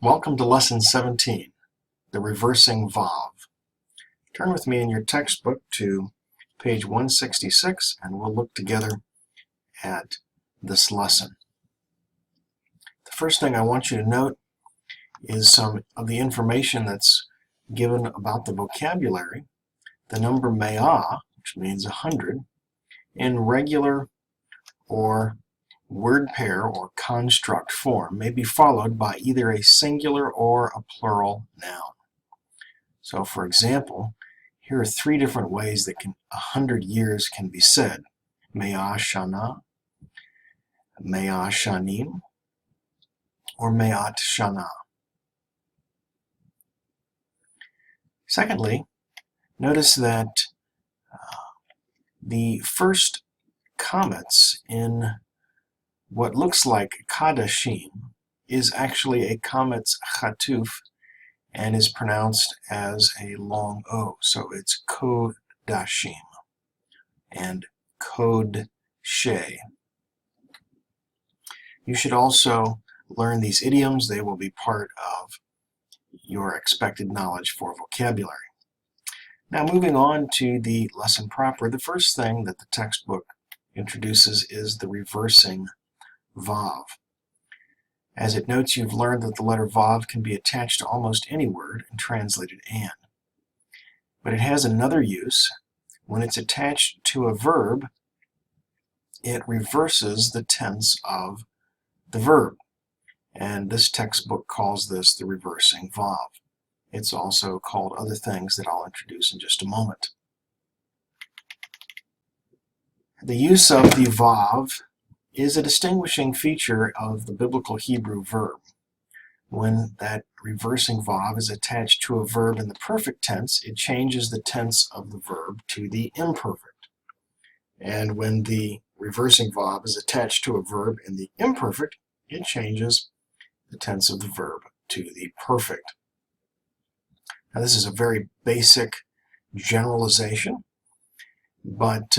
Welcome to Lesson 17, the Reversing Vav. Turn with me in your textbook to page 166 and we'll look together at this lesson. The first thing I want you to note is some of the information that's given about the vocabulary. The number me'ah, which means 100, in regular or word pair or construct form may be followed by either a singular or a plural noun. So for example, here are three different ways that 100 years can be said. Me'ah shana, Me'ah shanim, or Me'at shana. Secondly, notice that the first comets in what looks like kadashim is actually a comet's chatuf and is pronounced as a long O. So it's kodashim and kod-she. You should also learn these idioms. They will be part of your expected knowledge for vocabulary. Now moving on to the lesson proper, the first thing that the textbook introduces is the reversing vav. As it notes, you've learned that the letter vav can be attached to almost any word and translated an. But it has another use. When it's attached to a verb, it reverses the tense of the verb. And this textbook calls this the reversing vav. It's also called other things that I'll introduce in just a moment. The use of the vav is a distinguishing feature of the biblical Hebrew verb. When that reversing vav is attached to a verb in the perfect tense, it changes the tense of the verb to the imperfect. And when the reversing vav is attached to a verb in the imperfect, it changes the tense of the verb to the perfect. Now this is a very basic generalization, but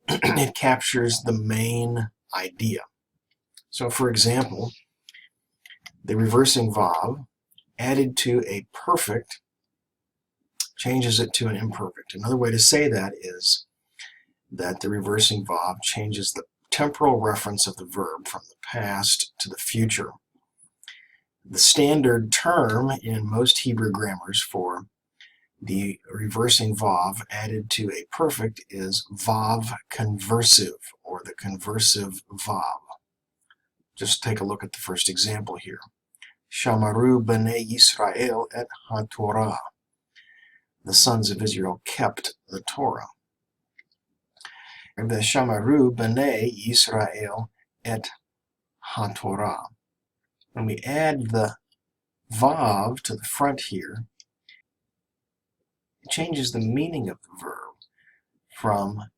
it captures the main idea. So for example, the reversing vav added to a perfect changes it to an imperfect. Another way to say that is that the reversing vav changes the temporal reference of the verb from the past to the future. The standard term in most Hebrew grammars for the reversing vav added to a perfect is vav conversive, or the conversive vav. Just take a look at the first example here. Shamaru b'nei Yisrael et ha-Torah. The sons of Israel kept the Torah. Shamaru b'nei Yisrael et ha-Torah. When we add the vav to the front here, it changes the meaning of the verb from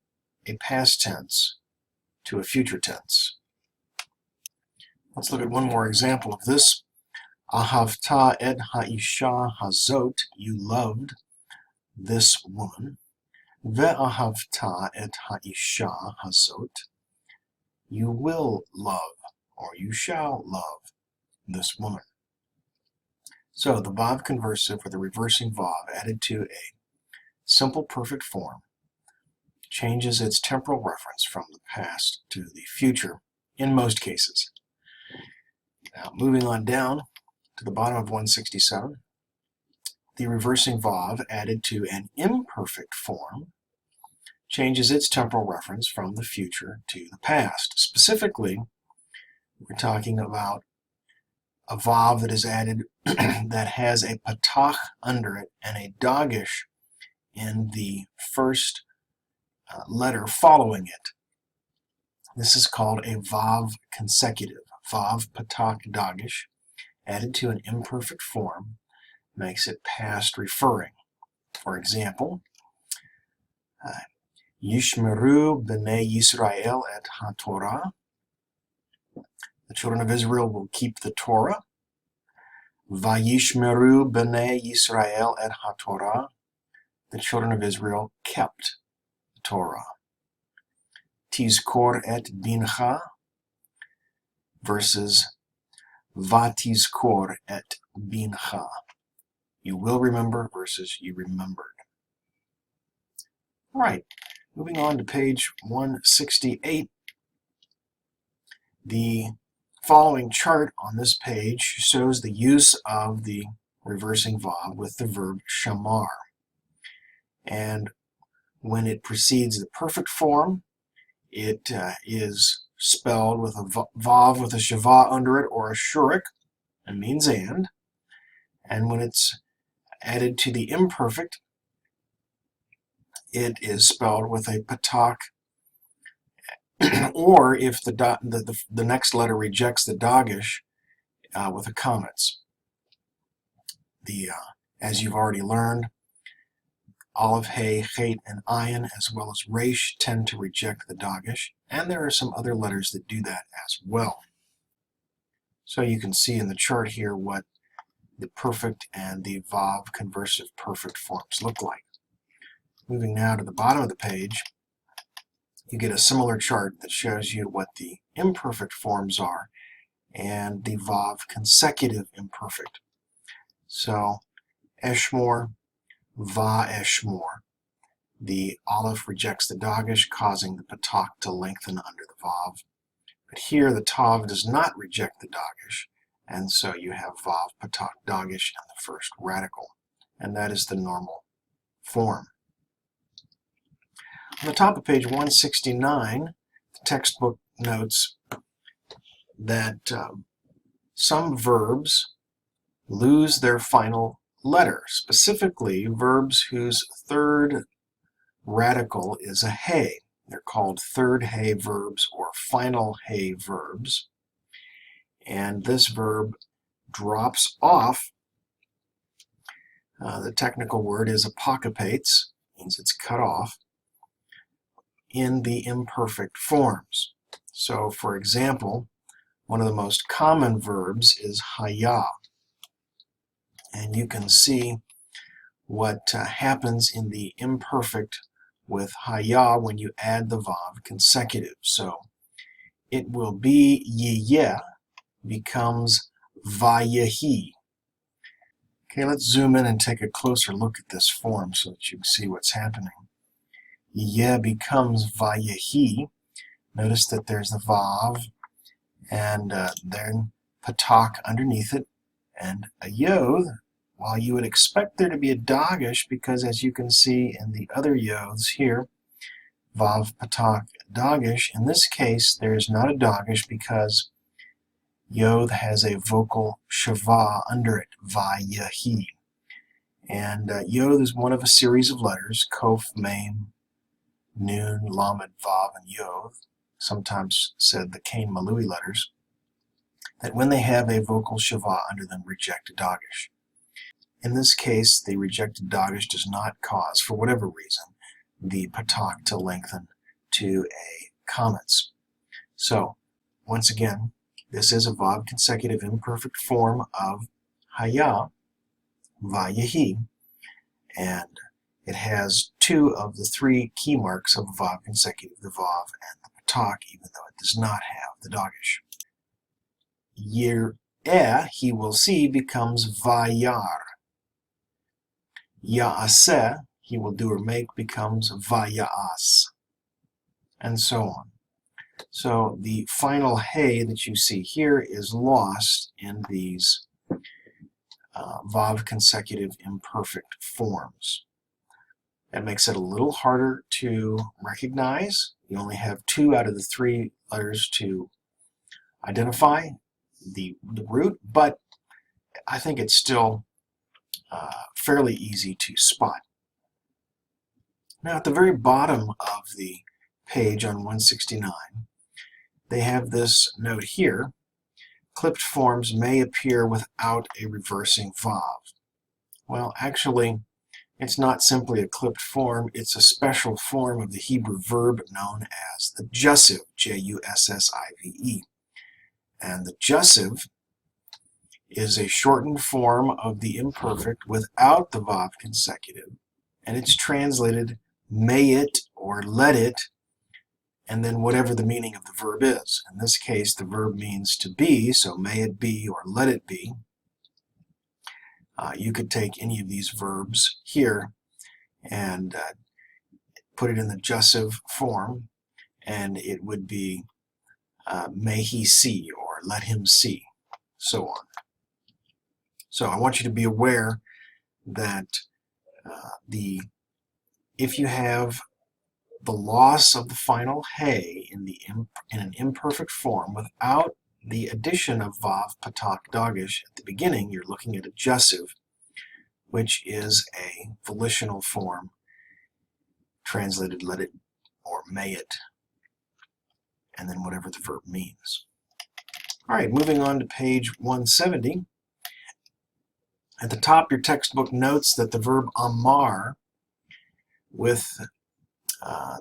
a past tense to a future tense. Let's look at one more example of this. Ahavta et ha'isha hazot, you loved this woman. Ve'ahavta et ha'isha hazot, you will love, or you shall love this woman. So the vav conversive, or the reversing vav, added to a simple perfect form, changes its temporal reference from the past to the future in most cases. Now moving on down to the bottom of 167, the reversing vav added to an imperfect form changes its temporal reference from the future to the past. Specifically, we're talking about a vav that is added that has a patach under it and a dagesh in the first letter following it. This is called a vav consecutive. Vav patach dagesh added to an imperfect form makes it past referring. For example, Yishmeru b'nei Yisrael et ha-Torah. The children of Israel will keep the Torah. Vayishmeru b'nei Yisrael et ha-Torah. The children of Israel kept the Torah. Tizkor et dincha versus vatizkor et bincha. You will remember versus you remembered. All right, moving on to page 168. The following chart on this page shows the use of the reversing vav with the verb shamar. And when it precedes the perfect form, it is spelled with a vav with a shava under it or a shurik, and means and. And when it's added to the imperfect, it is spelled with a patak, or if the next letter rejects the dagesh, with a komets. As you've already learned, Aleph, Hey, Chet, and Ayin, as well as Resh, tend to reject the dagesh, and there are some other letters that do that as well. So you can see in the chart here what the perfect and the vav conversive perfect forms look like. Moving now to the bottom of the page, you get a similar chart that shows you what the imperfect forms are and the vav consecutive imperfect. So, Eshmor, Va Eshmor. The Aleph rejects the dagesh, causing the patak to lengthen under the vav. But here the tav does not reject the dagesh, and so you have vav patak dagesh in the first radical, and that is the normal form. On the top of page 169, the textbook notes that some verbs lose their final letter, specifically verbs whose third radical is a hey. They're called third hey verbs or final hey verbs. And this verb drops off. The technical word is apocopates, means it's cut off, in the imperfect forms. So, for example, one of the most common verbs is haya. And you can see what happens in the imperfect with haya when you add the vav consecutive. So it will be yiyeh becomes vayehi. Okay, let's zoom in and take a closer look at this form so that you can see what's happening. Yiyeh becomes vayehi. Notice that there's the vav and then patak underneath it and a yod. While you would expect there to be a dagesh, because as you can see in the other yods here, vav, patak, dagesh, in this case there is not a dagesh because yod has a vocal shava under it, vayahi. And yod is one of a series of letters, kof, mem, nun, lamed, vav, and yod, sometimes said the Cain Malui letters, that when they have a vocal shava under them reject a dagesh. In this case, the rejected dagesh does not cause, for whatever reason, the patak to lengthen to a komets. So, once again, this is a vav consecutive imperfect form of haya, vayehi, and it has two of the three key marks of a vav consecutive, the vav and the patak, even though it does not have the dagesh. Yir'eh, he will see, becomes vayar. Ya'aseh, he will do or make, becomes vaya'as, and so on. So the final hey that you see here is lost in these vav consecutive imperfect forms. That makes it a little harder to recognize. You only have two out of the three letters to identify the root, but I think it's still fairly easy to spot. Now at the very bottom of the page on 169, they have this note here: clipped forms may appear without a reversing vav. Well, actually, it's not simply a clipped form, it's a special form of the Hebrew verb known as the jussiv, J-U-S-S-I-V-E. And the jussiv is a shortened form of the imperfect without the vav consecutive, and it's translated may it or let it and then whatever the meaning of the verb is. In this case, the verb means to be, so may it be or let it be. You could take any of these verbs here and put it in the jussive form, and it would be may he see or let him see, so on. So I want you to be aware that if you have the loss of the final hey in an imperfect form without the addition of vav patak dagesh at the beginning, you're looking at a jussive, which is a volitional form, translated let it or may it, and then whatever the verb means. All right, moving on to page 170. At the top, your textbook notes that the verb amar with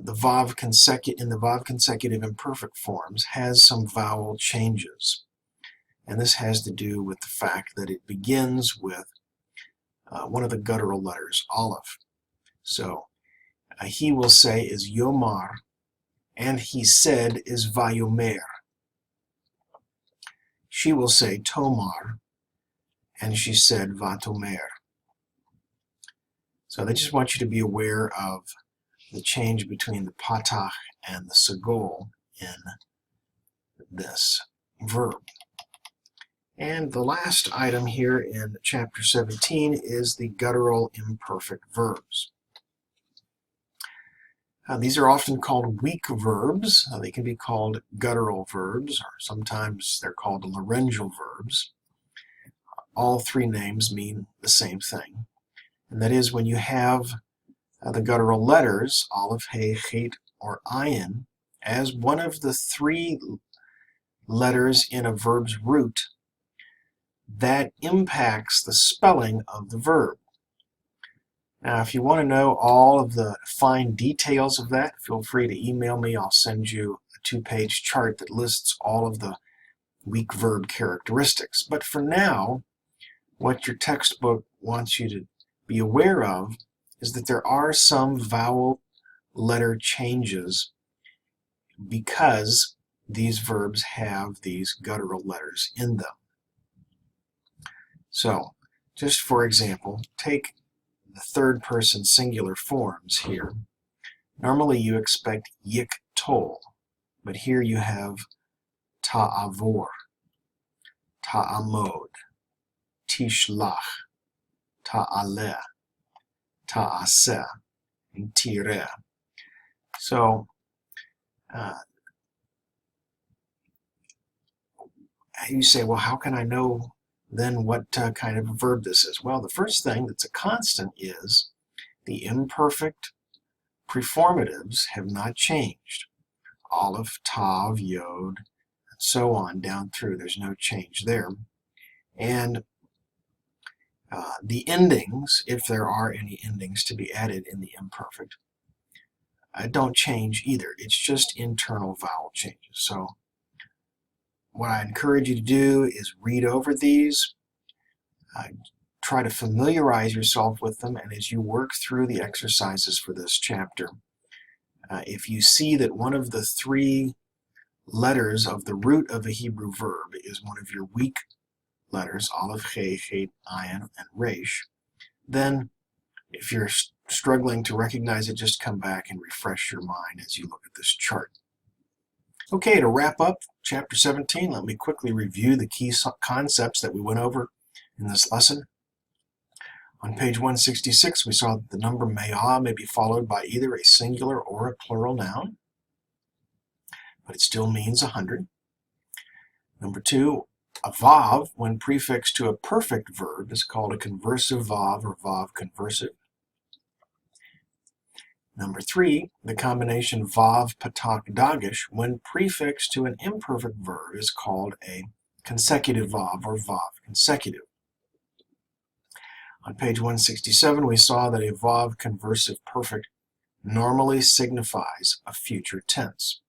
the vav consecutive imperfect forms has some vowel changes. And this has to do with the fact that it begins with one of the guttural letters, aleph. So he will say is yomar, and he said is vayomer. She will say tomar, and she said vatomer. So they just want you to be aware of the change between the patach and the sagol in this verb. And the last item here in chapter 17 is the guttural imperfect verbs. These are often called weak verbs. They can be called guttural verbs, or sometimes they're called laryngeal verbs. All three names mean the same thing. And that is when you have the guttural letters, aleph, hey, chet, or ayin, as one of the three letters in a verb's root, that impacts the spelling of the verb. Now, if you want to know all of the fine details of that, feel free to email me. I'll send you a 2-page chart that lists all of the weak verb characteristics. But for now, what your textbook wants you to be aware of is that there are some vowel letter changes because these verbs have these guttural letters in them. So, just for example, take the third person singular forms here. Normally you expect yik tol, but here you have ta'avor, ta'amod, tishlach, ta'aleh, ta'aseh, and tireh. So you say, well, how can I know then what kind of a verb this is? Well, the first thing that's a constant is the imperfect preformatives have not changed. Aleph, tav, yod, and so on down through. There's no change there. And the endings, if there are any endings to be added in the imperfect, don't change either. It's just internal vowel changes. So what I encourage you to do is read over these, try to familiarize yourself with them, and as you work through the exercises for this chapter, if you see that one of the three letters of the root of a Hebrew verb is one of your weak letters, aleph, he, chet, ayin, and resh, then if you're struggling to recognize it, just come back and refresh your mind as you look at this chart. Okay, to wrap up chapter 17, let me quickly review the key concepts that we went over in this lesson. On page 166, we saw that the number me'ah may be followed by either a singular or a plural noun, but it still means 100. Number 2, a vav, when prefixed to a perfect verb, is called a conversive vav or vav conversive. Number 3, the combination vav patak dagesh, when prefixed to an imperfect verb, is called a consecutive vav or vav consecutive. On page 167, we saw that a vav conversive perfect normally signifies a future tense.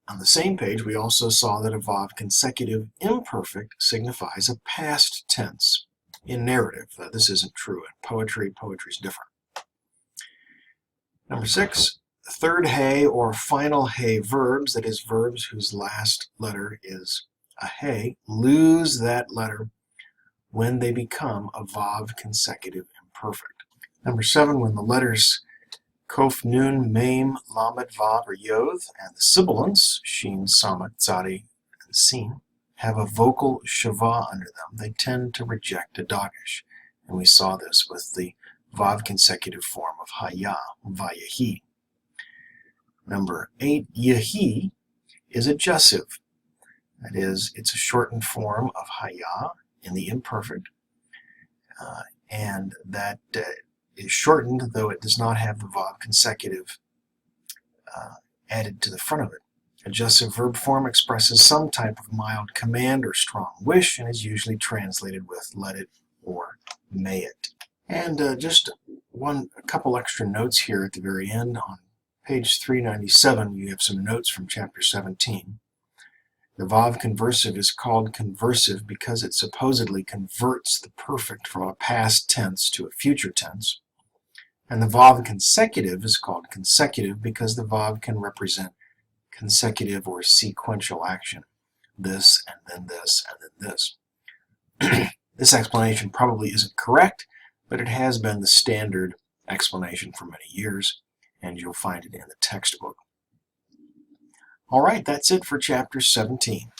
On the same page, we also saw that a vav consecutive imperfect signifies a past tense. In narrative, this isn't true. In poetry, poetry is different. Number 6, third hay or final hay verbs, that is verbs whose last letter is a hay, lose that letter when they become a vav consecutive imperfect. Number 7, when the letters kof, nun, mem, lamed, vav, or yod, and the sibilants, shin, samet, tzadi, and sin, have a vocal shava under them, they tend to reject a dagesh. And we saw this with the vav consecutive form of haya, vayahi. Number 8, yahi is adjussive. That is, it's a shortened form of haya in the imperfect, and that is shortened, though it does not have the vav consecutive added to the front of it. Adjussive verb form expresses some type of mild command or strong wish and is usually translated with let it or may it. And just a couple extra notes here at the very end. On page 397, you have some notes from chapter 17. The vav conversive is called conversive because it supposedly converts the perfect from a past tense to a future tense. And the vav consecutive is called consecutive because the vav can represent consecutive or sequential action. This, and then this, and then this. This explanation probably isn't correct, but it has been the standard explanation for many years, and you'll find it in the textbook. All right, that's it for chapter 17.